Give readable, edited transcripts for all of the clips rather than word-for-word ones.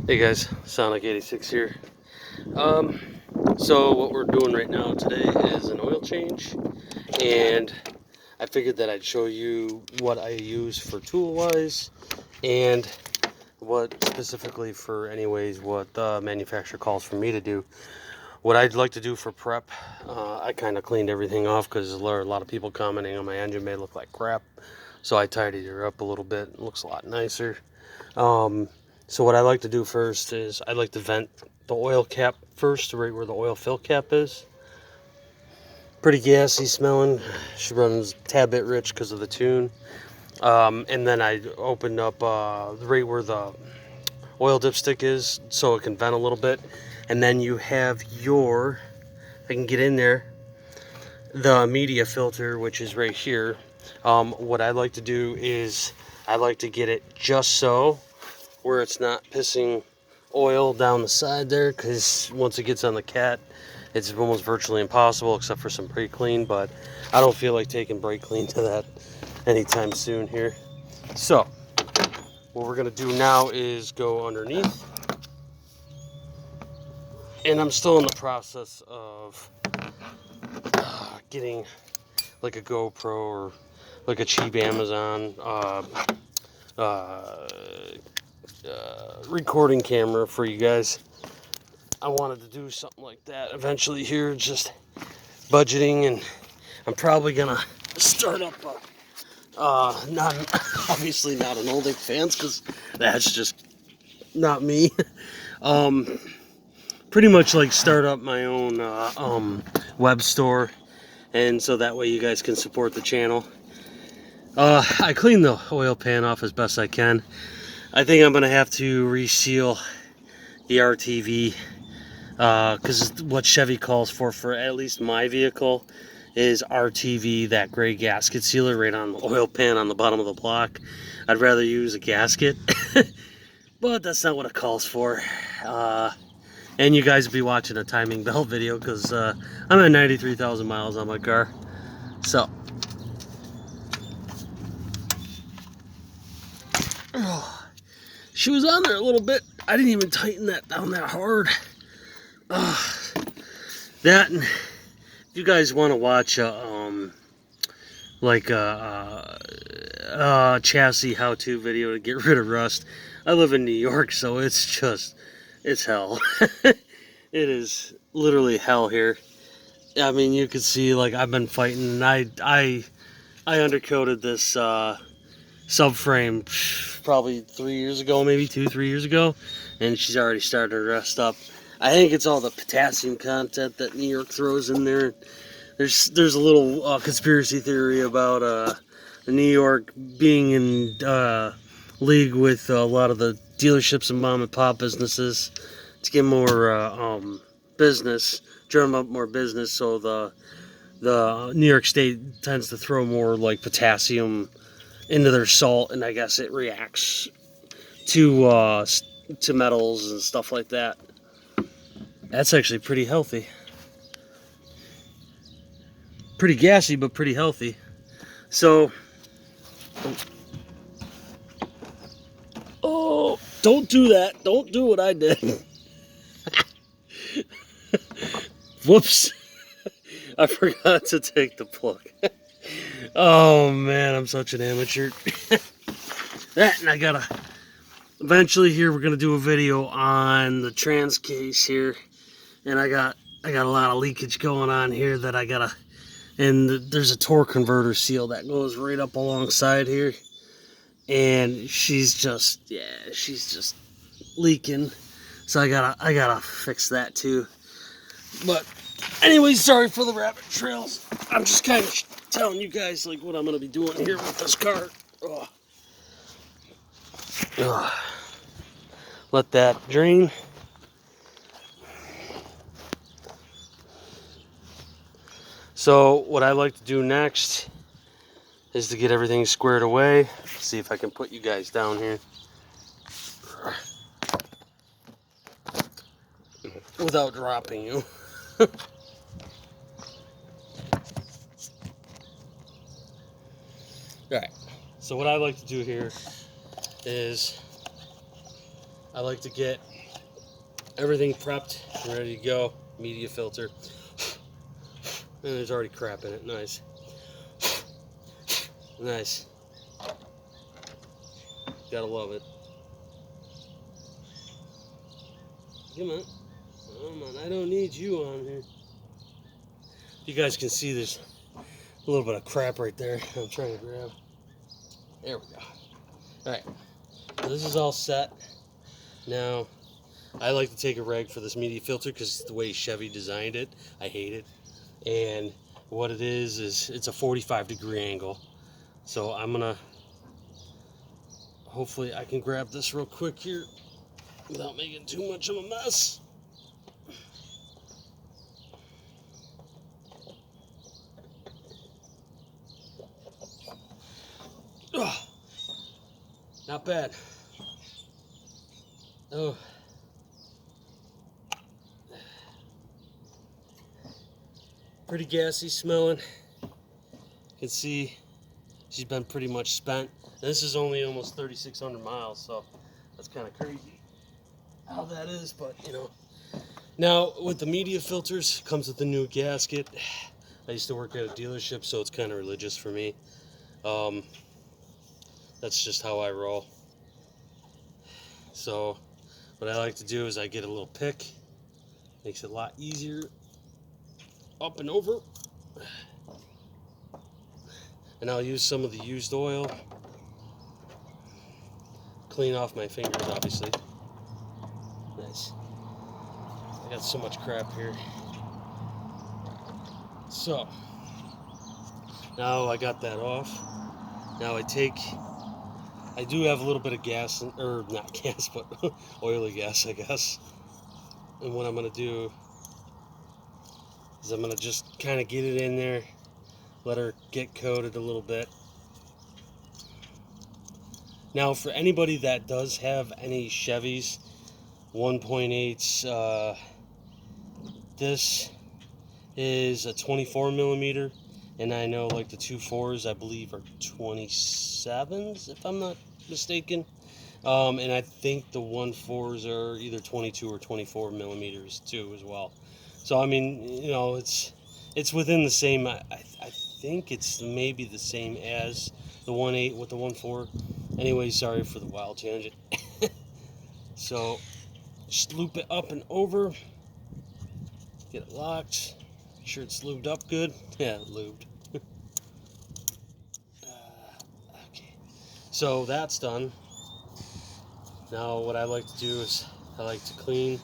Hey guys, Sonic86 here. Um, so what we're doing right now today is an oil change, and I figured that I'd show you what I use for tool-wise, and what specifically for anyways what the manufacturer calls for me to do. What I'd like to do for prep, I kind of cleaned everything off because there are a lot of people commenting on my engine bay look like crap, so I tidied her up a little bit. It looks a lot nicer. Um, so what I like to do first is I like to vent the oil cap first, right where the oil fill cap is. Pretty gassy smelling. She runs a tad bit rich because of the tune. And then I open up right where the oil dipstick is so it can vent a little bit. And then you have your, I can get in there, the media filter, which is right here. What I like to do is I like to get it just so where it's not pissing oil down the side there, because once it gets on the cat it's almost virtually impossible except for some brake clean, but I don't feel like taking brake clean to that anytime soon here. So what we're gonna do now is go underneath, and I'm still in the process of getting like a GoPro or like a cheap Amazon recording camera for you guys. I wanted to do something like that eventually here, just budgeting, and I'm probably gonna start up not obviously not an Old Fans, because that's just not me. um, Pretty much like start up my own web store, and so that way you guys can support the channel. I clean the oil pan off as best I can. I think I'm gonna have to reseal the RTV, because what Chevy calls for at least my vehicle is RTV, that gray gasket sealer right on the oil pan on the bottom of the block. I'd rather use a gasket, but that's not what it calls for. And you guys will be watching a timing belt video because I'm at 93,000 miles on my car. So, she was on there a little bit. I didn't even tighten that down that hard. That, and if you guys want to watch like a chassis how-to video to get rid of rust, I live in New York, so it's hell. It is literally hell here. I mean, you can see, like, I've been fighting, and I undercoated this subframe probably 3 years ago, maybe 3 years ago, and she's already started to rust up. I think it's all the potassium content that New York throws in there. There's a little conspiracy theory about New York being in league with a lot of the dealerships and mom and pop businesses to get more business, drum up more business. So the New York State tends to throw more like potassium into their salt, and I guess it reacts to metals and stuff like that. That's actually pretty healthy. Pretty gassy, but pretty healthy. So, oh, don't do that. Don't do what I did. Whoops. I forgot to take the plug. Oh man, I'm such an amateur. That, and I gotta, eventually here we're gonna do a video on the trans case here. And I got a lot of leakage going on here that I gotta, and there's a torque converter seal that goes right up alongside here. And she's just leaking. So I gotta fix that too. But anyway, sorry for the rabbit trails. I'm just kind of telling you guys like what I'm gonna be doing here with this car. Ugh. Ugh. Let that drain. So what I like to do next is to get everything squared away. See if I can put you guys down here without dropping you. Alright, so what I like to do here is I like to get everything prepped and ready to go. Media filter. And there's already crap in it. Nice. Nice. Gotta love it. Come on. Come on. I don't need you on here. You guys can see there's a little bit of crap right there I'm trying to grab. There we go. Alright. So this is all set. Now, I like to take a rag for this media filter because the way Chevy designed it, I hate it. And what it is it's a 45-degree angle. So I'm gonna, hopefully I can grab this real quick here without making too much of a mess. Ugh. Not bad. Oh. Pretty gassy smelling. You can see she's been pretty much spent. And this is only almost 3,600 miles, so that's kind of crazy how that is, but you know. Now, with the media filters, comes with a new gasket. I used to work at a dealership, so it's kind of religious for me. That's just how I roll. So, what I like to do is I get a little pick. Makes it a lot easier. Up and over. And I'll use some of the used oil. Clean off my fingers, obviously. Nice. I got so much crap here. So, now I got that off. Now I do have a little bit of gas, or not gas, but oily gas, I guess. And what I'm going to do is I'm going to just kind of get it in there, let her get coated a little bit. Now, for anybody that does have any Chevys 1.8s, this is a 24 millimeter, and I know like the 2.4s I believe are 27s if I'm not mistaken, and I think the 1.4s are either 22 or 24 millimeters too as well. So I mean, you know, it's within the same. I think it's maybe the same as the 1.8 with the 1.4. Anyway, sorry for the wild tangent. So just loop it up and over, get it locked. Make sure it's lubed up good. Yeah, lubed. Okay, so that's done. Now what I like to do is I like to clean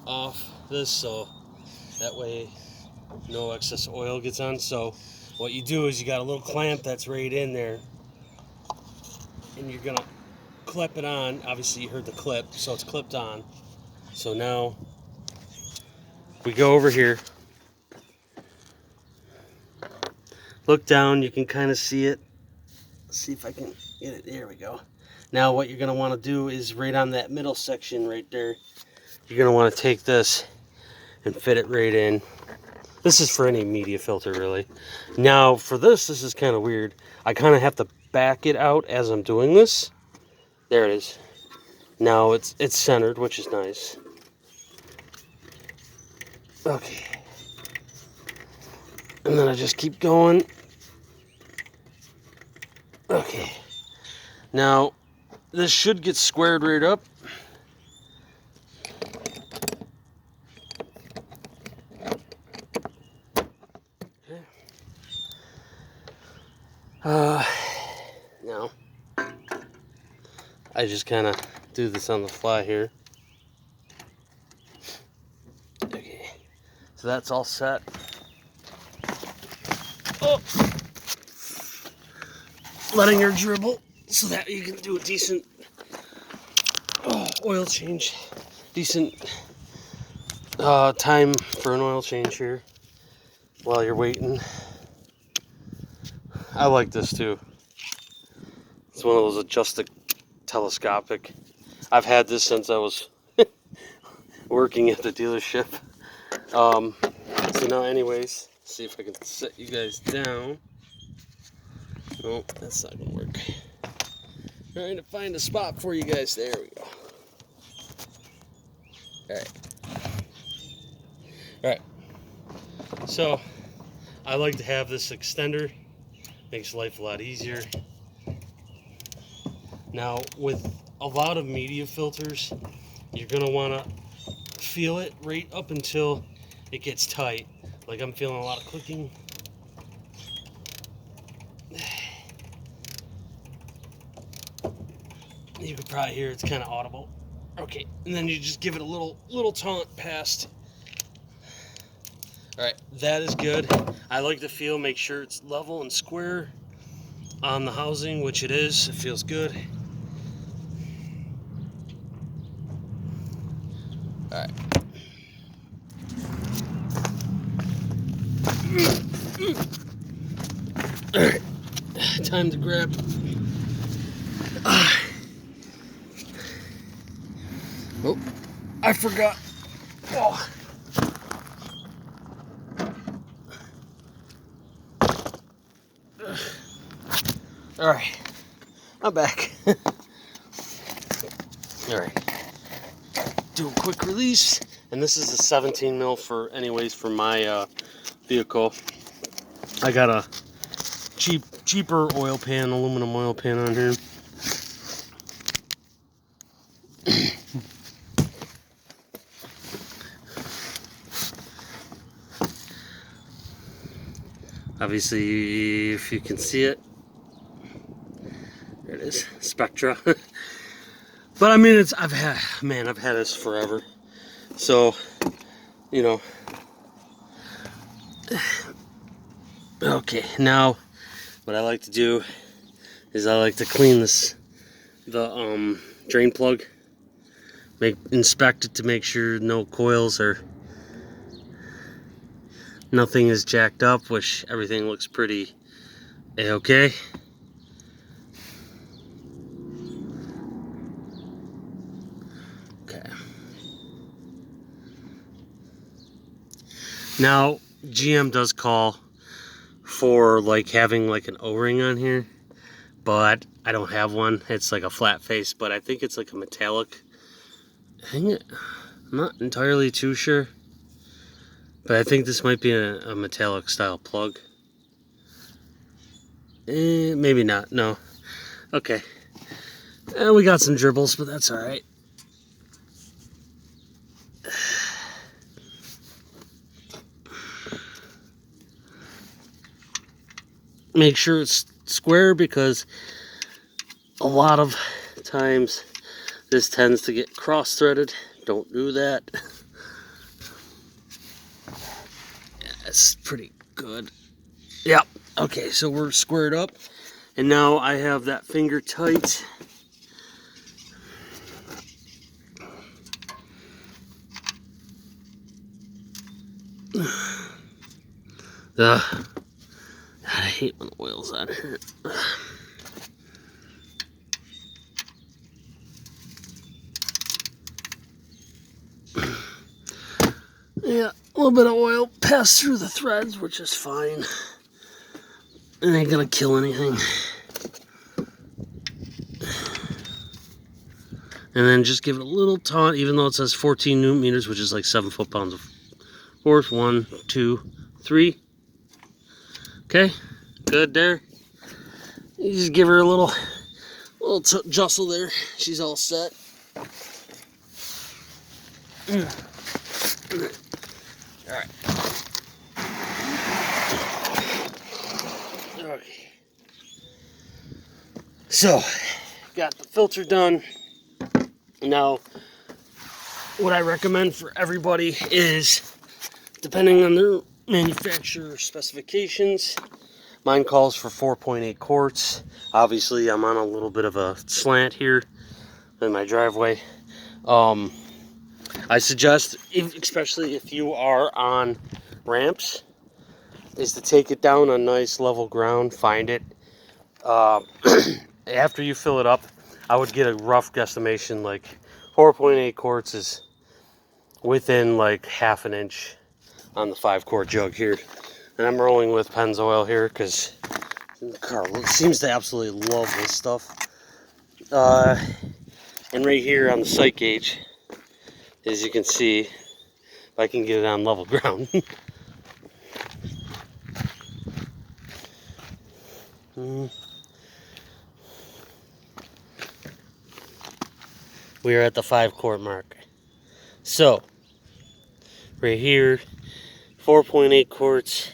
off this so that way no excess oil gets on. So what you do is you got a little clamp that's right in there, and you're gonna clip it on. Obviously you heard the clip, so it's clipped on. So now we go over here, look down, you can kind of see it. Let's see if I can get it. There we go. Now what you're gonna want to do is right on that middle section right there, you're gonna want to take this and fit it right in. This is for any media filter really. Now for this is kind of weird. I kind of have to back it out as I'm doing this. There it is. Now it's centered, which is nice. Okay. And then I just keep going. Okay. Now this should get squared right up. Now, I just kind of do this on the fly here. Okay, so that's all set. Oh, letting her dribble so that you can do a decent oil change. Decent time for an oil change here while you're waiting. I like this too. It's one of those adjusted telescopic. I've had this since I was working at the dealership. So now anyways, see if I can set you guys down. Nope, that's not gonna work. Trying to find a spot for you guys. There we go. Alright. So, I like to have this extender. Makes life a lot easier. Now, with a lot of media filters, you're going to want to feel it right up until it gets tight. Like I'm feeling a lot of clicking. You can probably hear it's kind of audible. Okay, and then you just give it a little taunt past. Alright, that is good. I like the feel, make sure it's level and square on the housing, which it is. It feels good. Alright. Alright, time to grab. Oh, I forgot. Oh. Alright, I'm back. Alright, do a quick release. And this is a 17 mil for my vehicle. I got a cheaper oil pan, aluminum oil pan on here. Obviously, if you can see it, there it is, Spectra. But I mean, I've had this forever. So, you know. Okay, now what I like to do is I like to clean the drain plug. Inspect it to make sure no coils or nothing is jacked up, which everything looks pretty A-okay. Okay. Now, GM does call for like having like an O-ring on here, but I don't have one. It's like a flat face, but I think it's like a metallic. I'm not entirely too sure, but I think this might be a metallic style plug. Maybe not. No. Okay. We got some dribbles, but that's all right. Make sure it's square because a lot of times this tends to get cross-threaded. Don't do that. Yeah, it's pretty good. Yep. Okay, so we're squared up. And now I have that finger tight. God, I hate when the oil's on here. Yeah, a little bit of oil passed through the threads, which is fine. It ain't gonna kill anything. And then just give it a little taunt, even though it says 14 Newton meters, which is like 7 foot-pounds of force. 1, 2, 3. Okay, good there. You just give her a little jostle there. She's all set. All right. Okay. So, got the filter done. Now, what I recommend for everybody is, depending on their manufacturer specifications, mine calls for 4.8 quarts. Obviously, I'm on a little bit of a slant here in my driveway. I suggest, especially if you are on ramps, is to take it down on nice level ground, find it. After you fill it up, I would get a rough guesstimation, like 4.8 quarts is within like half an inch on the 5-quart jug here. And I'm rolling with Pennzoil here because the car seems to absolutely love this stuff. And right here on the sight gauge, as you can see, if I can get it on level ground. We are at the 5-quart mark. So, right here, 4.8 quarts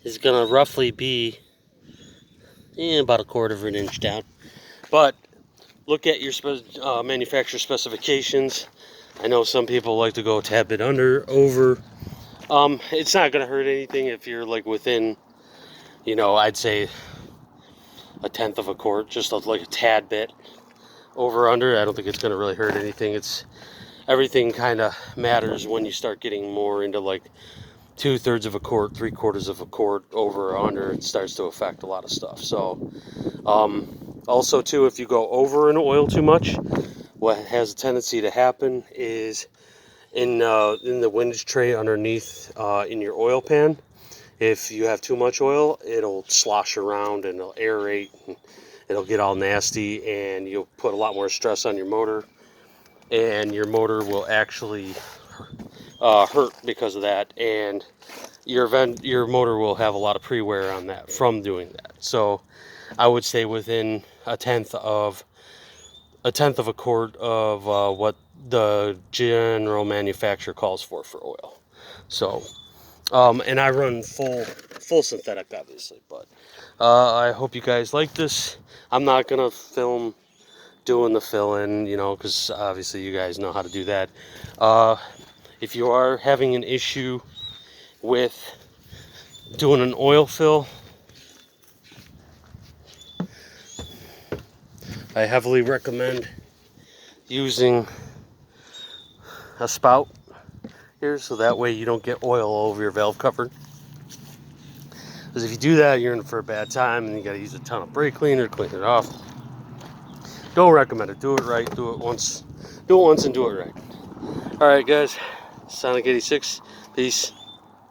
is gonna roughly be about 1/4 of an inch down. But look at your manufacturer specifications. I know some people like to go a tad bit over. It's not gonna hurt anything if you're like within, I'd say 1/10 of a quart, just like a tad bit over under. I don't think it's gonna really hurt anything. Everything kind of matters when you start getting more into like 2/3 of a quart, 3/4 of a quart, over or under. It starts to affect a lot of stuff. So also too, if you go over in oil too much, what has a tendency to happen is in the windage tray underneath in your oil pan, if you have too much oil, it'll slosh around and it'll aerate and it'll get all nasty, and you'll put a lot more stress on your motor, and your motor will actually hurt because of that, and your motor will have a lot of pre-wear on that from doing that. So I would say within a tenth of a quart of what the general manufacturer calls for oil. So and I run full synthetic, obviously, but I hope you guys like this. I'm not gonna film doing the fill-in, because obviously you guys know how to do that. If you are having an issue with doing an oil fill, I heavily recommend using a spout here, so that way you don't get oil all over your valve cover. Because if you do that, you're in for a bad time, and you got to use a ton of brake cleaner to clean it off. Don't recommend it. Do it right. Do it once and do it right. All right, guys. Sonic 86. Peace.